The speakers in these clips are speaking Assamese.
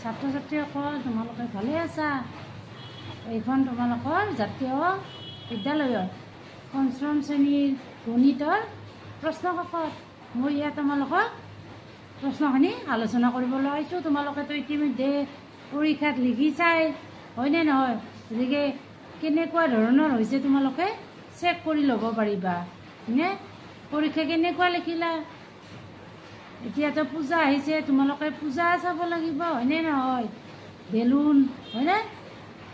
ছাত্ৰ ছাত্ৰীসকল তোমালোকে ভালে আছা? এইখন তোমালোকৰ জাতীয় বিদ্যালয়ৰ পঞ্চম শ্ৰেণীৰ গণিতৰ প্ৰশ্নকাকত। মই ইয়াত তোমালোকক প্ৰশ্নখিনি আলোচনা কৰিবলৈ আহিছোঁ। তোমালোকেতো ইতিমধ্যে পৰীক্ষাত লিখিছাই, হয়নে নহয়? গতিকে কেনেকুৱা ধৰণৰ হৈছে তোমালোকে চেক কৰি ল'ব পাৰিবা, হয়নে? পৰীক্ষা কেনেকুৱা লিখিলা? এতিয়াতো পূজা আহিছে, তোমালোকে পূজা চাব লাগিব, হয়নে নহয়? বেলুন, হয়নে?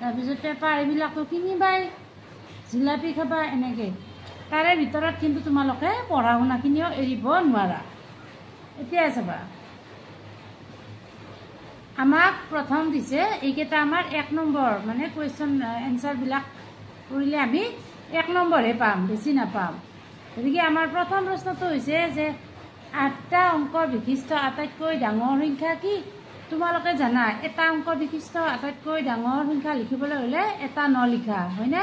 তাৰপিছত পেপাৰ এইবিলাকতো কিনিবাই, জিলাপি খাবা, এনেকৈ। তাৰে ভিতৰত কিন্তু তোমালোকে পঢ়া শুনাখিনিও এৰিব নোৱাৰা। এতিয়া চাবা, আমাক প্ৰথম দিছে এইকেইটা আমাৰ 1 নম্বৰ, মানে কুৱেশ্যন এনচাৰবিলাক কৰিলে আমি 1 নম্বৰহে পাম, বেছি নাপাম। গতিকে আমাৰ প্ৰথম প্ৰশ্নটো হৈছে যে 8টা অংক বিশিষ্ট আটাইতকৈ ডাঙৰ সংখ্যা কি? তোমালোকে জানা এটা অংক বিশিষ্ট আটাইতকৈ ডাঙৰ সংখ্যা লিখিবলৈ হ'লে এটা ন লিখা, হয়নে?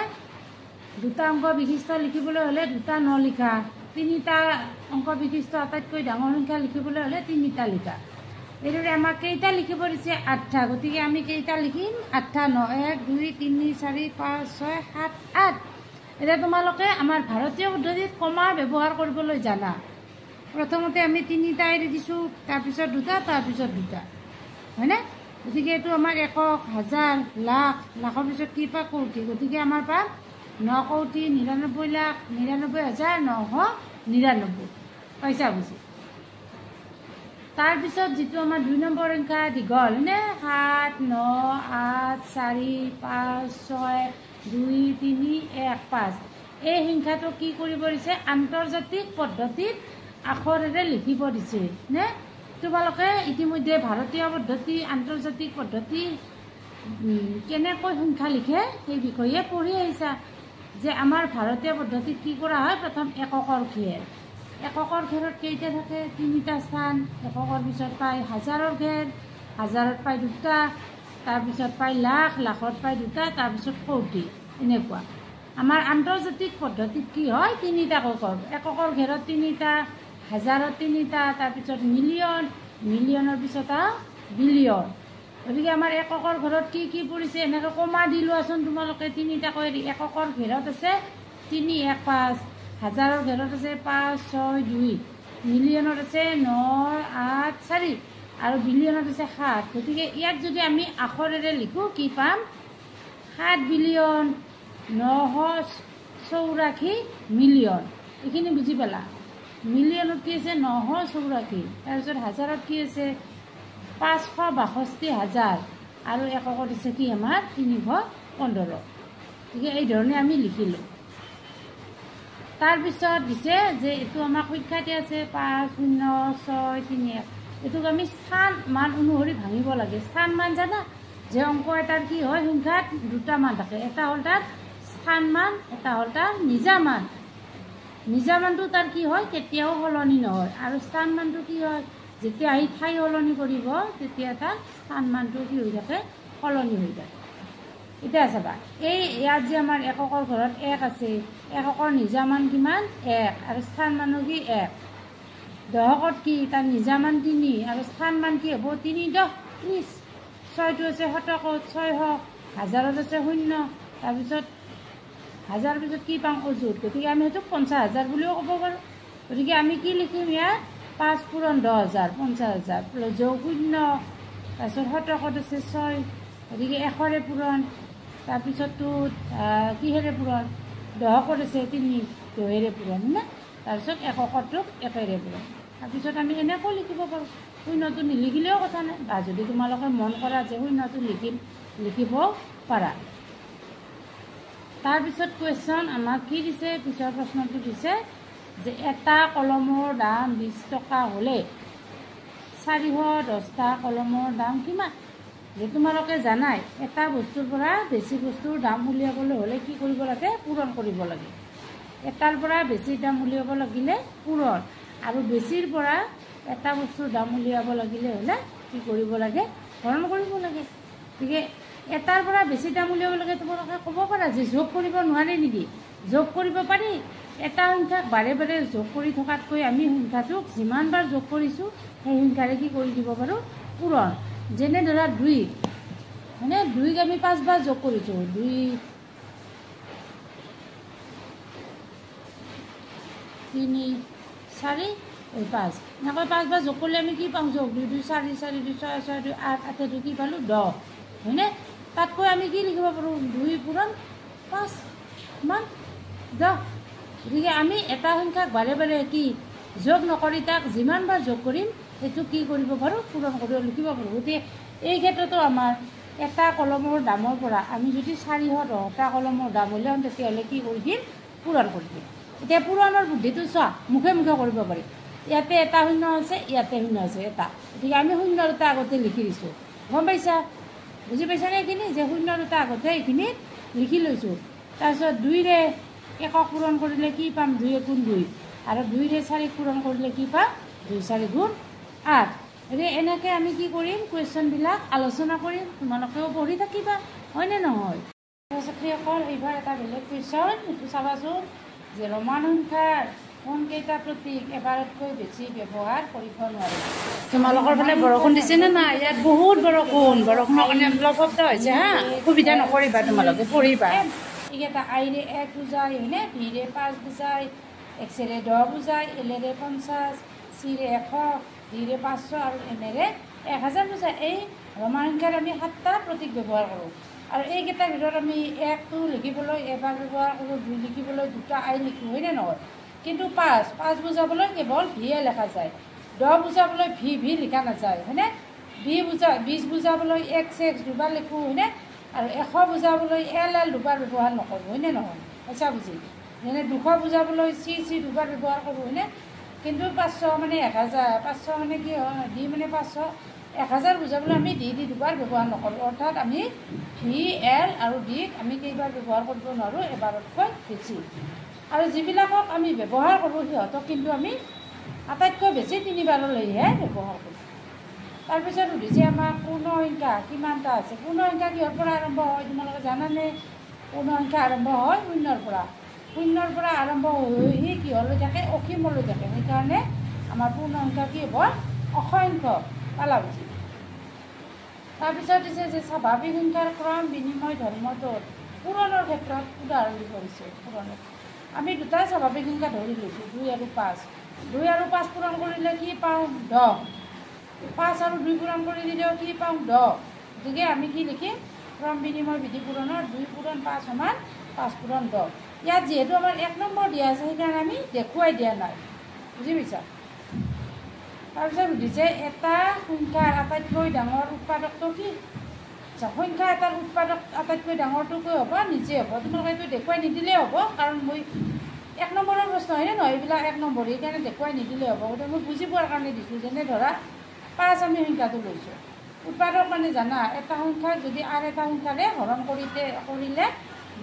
2টা অংক বিশিষ্ট লিখিবলৈ হ'লে 2টা ন লিখা, 3টা অংক বিশিষ্ট আটাইতকৈ ডাঙৰ সংখ্যা লিখিবলৈ হ'লে 3টা লিখা। এইদৰে আমাক কেইটা লিখিব দিছে? 8টা। গতিকে আমি কেইটা লিখিম? 8টা ন, 1 2 3 4 5 6 7 8। এতিয়া তোমালোকে আমাৰ ভাৰতীয় পদ্ধতিত কমাৰ ব্যৱহাৰ কৰিবলৈ জানা। প্ৰথমতে আমি 3টা এৰি দিছোঁ, তাৰপিছত 2টা, তাৰপিছত 2টা, হয়নে? গতিকে এইটো আমাৰ একক, হাজাৰ, লাখ, লাখৰ পিছত কি পাম? কোটি। গতিকে আমাৰ পাম 9 কোটি 99 লাখ 99,999। পাইছা বুজি? তাৰপিছত যিটো আমাৰ 2 নম্বৰ সংখ্যা দীঘল, হয়নে? 7 9 8 4 5 6 2 3 1 5। এই সংখ্যাটো কি কৰিব দিছে? আন্তৰ্জাতিক পদ্ধতিত আখৰেৰে লিখিব দিছে, নে? তোমালোকে ইতিমধ্যে ভাৰতীয় পদ্ধতি, আন্তৰ্জাতিক পদ্ধতি কেনেকৈ সংখ্যা লিখে সেই বিষয়ে পঢ়ি আহিছা। যে আমাৰ ভাৰতীয় পদ্ধতিত কি কৰা হয়? প্ৰথম এককৰ ঘেৰ। এককৰ ঘেৰত কেইটা থাকে? 3টা স্থান। এককৰ পিছত পায় হাজাৰৰ ঘেৰ, হাজাৰত পায় 2টা, তাৰপিছত পায় লাখ, লাখত পায় 2টা, তাৰপিছত কোটি, এনেকুৱা। আমাৰ আন্তৰ্জাতিক পদ্ধতিত কি হয়? 3টা একৰ ঘেৰত 3টা, হাজাৰত 3টা, তাৰপিছত মিলিয়ন, মিলিয়নৰ পিছত বিলিয়ন। গতিকে আমাৰ এককৰ ঘৰত কি কি পৰিছে? এনেকৈ কমা দি লোৱাচোন তোমালোকে। 3টাকৈ এককৰ ঘেৰত আছে 3 1 5, হাজাৰৰ ঘেৰত আছে 5 6 2, মিলিয়নত আছে 9 8 4 আৰু বিলিয়নত আছে 7। গতিকে ইয়াত যদি আমি আখৰেৰে লিখোঁ কি পাম? 7 বিলিয়ন 984 মিলিয়ন। এইখিনি বুজি পালা? মিলিয়নত কি আছে? 984। তাৰপিছত হাজাৰত কি আছে? 562,000 আৰু এককত আছে কি আমাৰ? 315। গতিকে এই ধৰণে আমি লিখিলোঁ। তাৰপিছত দিছে যে এইটো আমাক সংখ্যাতে আছে 5 0 6 3 1। এইটোক আমি স্থান মান অনুসৰি ভাঙিব লাগে। স্থান মান জানা? যে অংক এটাৰ কি হয়? সংখ্যাত 2টা মান থাকে। এটা হ'ল তাৰ স্থান মান, এটা হ'ল তাৰ নিজা মান। নিজা মানটো তাৰ কি হয়? কেতিয়াও সলনি নহয়। আৰু স্থান মানটো কি হয়? যেতিয়া আহি ঠাই সলনি কৰিব তেতিয়া তাৰ স্থান মানটো কি হৈ থাকে? সলনি হৈ যায়। এতিয়া চাবা, ইয়াত যে আমাৰ এককৰ ঘৰত 1 আছে, এককৰ নিজা মান কিমান? 1 আৰু স্থান মানো কি? 1। দশকত কি? তাৰ নিজা মান 3 আৰু স্থান মান কি হ'ব? 3 10 30। 6টো আছে শতকত 600, হাজাৰত আছে 0, তাৰপিছত হাজাৰ পিছত কি পাম? অযুত। গতিকে আমি সেইটো 50,000 বুলিও ক'ব পাৰোঁ। গতিকে আমি কি লিখিম ইয়াত? 5 পূৰণ 10,000 50,000 যোগ 0, তাৰপিছত শতকত আছে 6, গতিকে 100ৰে পূৰণ, তাৰপিছততো কিহেৰে পূৰণ? দশকত আছে 3, 2ৰে পূৰণ, হয়নে? তাৰপিছত এককটোক 1ৰে পূৰণ। তাৰপিছত আমি এনেকৈ লিখিব পাৰোঁ। শূন্যটো নিলিখিলেও কথা নাই, বা যদি তোমালোকে মন কৰা যে শূন্যটো লিখিব পাৰা। তাৰপিছত কুৱেশ্যন আমাক কি দিছে? পিছৰ প্ৰশ্নটো দিছে যে এটা কলমৰ দাম 20 টকা হ'লে 410টা কলমৰ দাম কিমান? যে তোমালোকে জানাই এটা বস্তুৰ পৰা বেছি বস্তুৰ দাম উলিয়াবলৈ হ'লে কি কৰিব লাগে? পূৰণ কৰিব লাগে। এটাৰ পৰা বেছি দাম উলিয়াব লাগিলে পূৰণ, আৰু বেছিৰ পৰা এটা বস্তুৰ দাম উলিয়াব লাগিলে হ'লে কি কৰিব লাগে? হৰণ কৰিব লাগে। গতিকে এটাৰ পৰা বেছি দাম উলিয়াব লাগে। তোমালোকে ক'ব পাৰা যে যোগ কৰিব নোৱাৰে নেকি? যোগ কৰিব পাৰি। এটা সংখ্যাক বাৰে বাৰে যোগ কৰি থকাতকৈ আমি সংখ্যাটোক যিমানবাৰ যোগ কৰিছোঁ সেই সংখ্যাৰে কি কৰি দিব পাৰোঁ? পূৰণ। যেনে ধৰা 2 হয়নে 2ক আমি 5বাৰ যোগ কৰিছোঁ 2 3 4 5 এনেকৈ 5বাৰ যোগ কৰিলে আমি কি পাওঁ যোগ 2 2 4 4 2 6 6 2 8 8 2 কি পালোঁ 10 হয়নে তাতকৈ আমি কি লিখিব পাৰোঁ 2 পূৰণ 5 মান 10 গতিকে আমি এটা সংখ্যাক বাৰে বাৰে কি যোগ নকৰি তাক যিমানবাৰ যোগ কৰিম সেইটো কি কৰিব পাৰোঁ পূৰণ কৰি লিখিব পাৰোঁ গতিকে এই ক্ষেত্ৰতো আমাৰ এটা কলমৰ দামৰ পৰা আমি যদি 410টা কলমৰ দাম উলিয়াওঁ তেতিয়াহ'লে কি কৰি দিম পূৰণ কৰি দিম এতিয়া পূৰণৰ বুদ্ধিটো চোৱা মুখে মুখে কৰিব পাৰি ইয়াতে এটা শূন্য আছে ইয়াতে শূন্য আছে এটা গতিকে আমি শূন্য দুটা আগতে লিখি দিছোঁ গম পাইছা বুজি পাইছানে এইখিনি যে শূন্য দুটা আগতে এইখিনি লিখি লৈছোঁ তাৰপিছত 2ৰে 1ক পূৰণ কৰিলে কি পাম 2 গুণ 2 আৰু 2ৰে 4ক পূৰণ কৰিলে কি পাম 2 4 গুণ 8 গতিকে এনেকৈ আমি কি কৰিম কুৱেশ্যনবিলাক আলোচনা কৰিম তোমালোকেও পঢ়ি থাকিবা হয়নে নহয় ছাত্ৰীসকল এইবাৰ এটা বেলেগ কুৱেশ্যন এইটো চাবাচোন যে ৰোমান সংখ্যাৰ কোনকেইটা প্ৰতীক এবাৰতকৈ বেছি ব্যৱহাৰ কৰিব নোৱাৰে তোমালোকৰ ফালে বৰষুণ দিছেনে নাই ইয়াত বহুত বৰষুণৰ কাৰণে অলপ শব্দ হৈছে হা সুবিধা নকৰিবা তোমালোকে পঢ়িবা এইকেইটা আইৰে 1 বুজায় হয়নে বিৰে 5 বুজায় এক্সেৰে 10 বুজায় এলেৰে 50 চিৰে 100 ডিৰে 500 আৰু এনেৰে 1000 বুজায় এই ৰোমান সংখ্যাৰ আমি 7টা প্ৰতীক ব্যৱহাৰ কৰোঁ আৰু এইকেইটাৰ ভিতৰত আমি 1টো লিখিবলৈ এবাৰ ব্যৱহাৰ কৰোঁ 2 লিখিবলৈ 2টা আই লিখোঁ হয়নে নহয় কিন্তু 5 বুজাবলৈ কেৱল ভিয়ে লেখা যায় 10 বুজাবলৈ ভি লিখা নাযায় হয়নে 20 বুজাবলৈ x দুবাৰ লিখোঁ হয়নে আৰু 100 বুজাবলৈ l দুবাৰ ব্যৱহাৰ নকৰোঁ হয়নে নহয় আচ্ছা বুজি যেনে 200 বুজাবলৈ c দুবাৰ ব্যৱহাৰ কৰোঁ হয়নে কিন্তু 500 মানে 1000 500 মানে কি হয় ডি মানে 500 1000 বুজাবলৈ আমি ডি দুবাৰ ব্যৱহাৰ নকৰোঁ অৰ্থাৎ আমি ভি এল আৰু ডিক আমি কেইবাৰ ব্যৱহাৰ কৰিব নোৱাৰোঁ এবাৰতকৈ বেছি আৰু যিবিলাকক আমি ব্যৱহাৰ কৰোঁ সিহঁতক কিন্তু আমি আটাইতকৈ বেছি 3বাৰলৈহে ব্যৱহাৰ কৰোঁ তাৰপিছত সুধিছে আমাক পূৰ্ণ সংখ্যা কিমানটা আছে পূৰ্ণ সংখ্যা কিহৰ পৰা আৰম্ভ হয় তোমালোকে জানানে পূৰ্ণ সংখ্যা আৰম্ভ হয় 0ৰ পৰা আৰম্ভ হৈ কিহলৈ থাকে অসীমলৈ থাকে সেইকাৰণে আমাৰ পূৰ্ণ সংখ্যা কি হ'ব অসংখ্য পালা বুজি তাৰপিছত দিছে যে স্বাভাৱিক সংখ্যাৰ ক্ৰম বিনিময় ধৰ্মটোত পূৰণৰ ক্ষেত্ৰত উদাহৰণ দিব দিছে পূৰণৰ আমি 2টা স্বাভাৱিক সংখ্যা ধৰি লৈছোঁ 2 আৰু 5 পূৰণ কৰিলে কি পাওঁ 10 5 আৰু 2 পূৰণ কৰি দিলেও কি পাওঁ 10 গতিকে আমি কি লিখিম ক্ৰম বিনিময় বিধি পূৰণৰ 2 পূৰণ 5 সমান 5 পূৰণ 10 ইয়াত যিহেতু আমাৰ 1 নম্বৰ দিয়া আছে সেইকাৰণে আমি দেখুৱাই দিয়া নাই বুজি পাইছা তাৰপিছত সুধিছে এটা সংখ্যাৰ আটাইতকৈ ডাঙৰ উৎপাদকটো কি সংখ্যা এটাৰ উৎপাদক আটাইতকৈ ডাঙৰটো কি হ'ব নিজে হ'ব তোমালোকে এইটো দেখুৱাই নিদিলেই হ'ব কাৰণ মই 1 নম্বৰৰ প্ৰশ্ন হয়নে নহয় এইবিলাক 1 নম্বৰ সেইকাৰণে দেখুৱাই নিদিলেই হ'ব গতিকে মই বুজি পোৱাৰ কাৰণে দিছোঁ যেনে ধৰা 5 আমি সংখ্যাটো লৈছোঁ উৎপাদক মানে জানা এটা সংখ্যাক যদি আন এটা সংখ্যাৰে হৰণ কৰিলে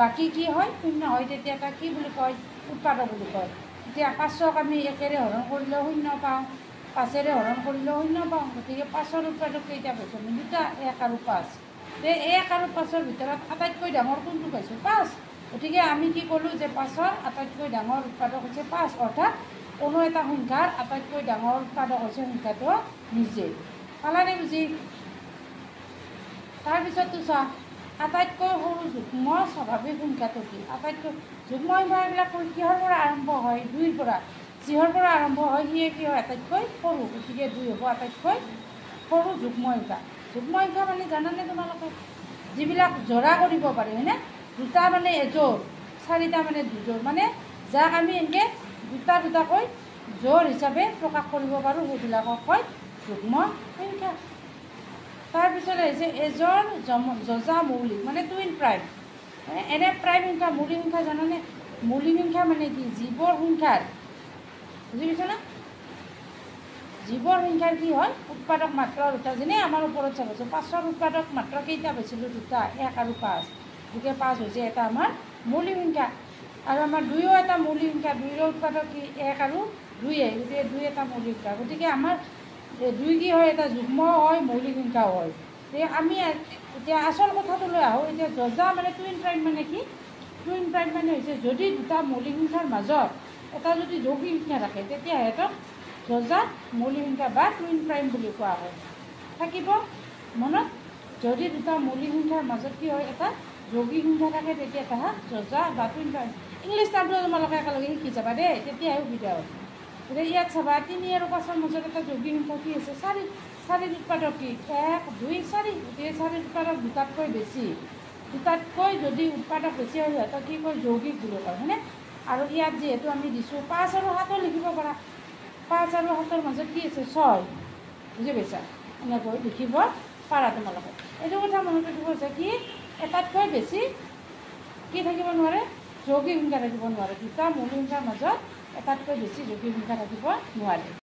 বাকী কি হয় শূন্য হয় তেতিয়া তাক কি বুলি কয় উৎপাদক বুলি কয় এতিয়া 500ক আমি 1ৰে হৰণ কৰিলেও শূন্য পাওঁ 5ৰে হৰণ কৰিলেও শূন্য পাওঁ গতিকে 5ৰ উৎপাদক কেইটা পাইছোঁ আমি 2টা 1 আৰু 5 এই 1 আৰু 5ৰ ভিতৰত আটাইতকৈ ডাঙৰ কোনটো পাইছোঁ 5 গতিকে আমি কি ক'লোঁ যে 5ৰ আটাইতকৈ ডাঙৰ উৎপাদক হৈছে 5 অৰ্থাৎ কোনো এটা সংখ্যাৰ আটাইতকৈ ডাঙৰ উৎপাদক হৈছে সংখ্যাটো নিজে পালানে বুজি তাৰপিছততো চোৱা আটাইতকৈ সৰু যুগ্ম স্বাভাৱিক সংখ্যাটো কি আটাইতকৈ যুগ্ম সংখ্যাবিলাক কিহৰ পৰা আৰম্ভ হয় 2ৰ পৰা যিহৰ পৰা আৰম্ভ হয় সিয়ে কি হয় আটাইতকৈ সৰু গতিকে 2 হ'ব আটাইতকৈ সৰু যুগ্ম সংখ্যা মানে জানানে তোমালোকে যিবিলাক জোৰা কৰিব পাৰি হয়নে 2টা মানে এযোৰ 4টা মানে দুযোৰ মানে যাক আমি এনেকৈ 2টা 2টাকৈ জোৰ হিচাপে প্ৰকাশ কৰিব পাৰোঁ সেইবিলাকক কয় যুগ্ম সংখ্যা তাৰপিছত আহিছে এজন যজা মৌলিক মানে টুইন প্ৰাইম মানে এনে প্ৰাইম সংখ্যা মৌলিক সংখ্যা জানানে মৌলিক সংখ্যা মানে কি জীৱৰ সংখ্যাৰ বুজি পাইছানে জীৱৰ সংখ্যাৰ কি হয় উৎপাদক মাত্ৰ 2টা যেনে আমাৰ ওপৰত চাবছোঁ 5ৰ উৎপাদক মাত্ৰ কেইটা পাইছিলোঁ 2টা 1 আৰু 5 গতিকে 5 হৈছে এটা আমাৰ মৌলিক সংখ্যা আৰু আমাৰ 2ও এটা মৌলিক সংখ্যা 2ৰ উৎপাদক কি 1 আৰু 2 গতিকে 2 এটা মৌলিক সংখ্যা গতিকে আমাৰ 2 কি হয় এটা যুগ্ম হয় মৌলিক সংখ্যাও হয় আমি এতিয়া আচল কথাটো লৈ আহোঁ এতিয়া যজা মানে টুইন প্ৰাইম মানে কি টুইন প্ৰাইম মানে হৈছে যদি 2টা মৌলিক সংখ্যাৰ মাজত এটা যদি যৌগিক সংখ্যা থাকে তেতিয়া সিহঁতক যজা মৌলিক সংখ্যা বা টুইন প্ৰাইম বুলি কোৱা হয় থাকিব মনত যদি দুটা মৌলিক সংখ্যাৰ মাজত কি হয় এটা যৌগিক সংখ্যা থাকে তেতিয়া এটা যজা বা টুইন ইংলিছ টাৰ্মটো তোমালোকে একেলগে শিকি যাবা দেই তেতিয়াহে সুবিধা হ'ব গতিকে ইয়াত চাবা 3 আৰু 5ৰ মাজত এটা যৌগিক সংখ্যা কি আছে 4 উৎপাদক কি 1 2 4 গতিকে 4 উৎপাদক দুটাতকৈ বেছি দুটাতকৈ যদি উৎপাদক বেছি হয় সিহঁতক কি কয় যৌগিক বুলি কয় হয়নে আৰু ইয়াত যিহেতু আমি দিছোঁ 5 আৰু 7 লিখিব পাৰা 5 আৰু 7ৰ মাজত কি আছে 6 বুজি পাইছা এনেকৈ লিখিব পাৰা তোমালোকে এইটো কথা মনত ৰাখিব আছে কি এটাতকৈ বেছি কি থাকিব নোৱাৰে যৌগিক সংখ্যা থাকিব নোৱাৰে দুটা মৌলিক সংখ্যাৰ মাজত এটাতকৈ বেছি যৌগিক সংখ্যা থাকিব নোৱাৰে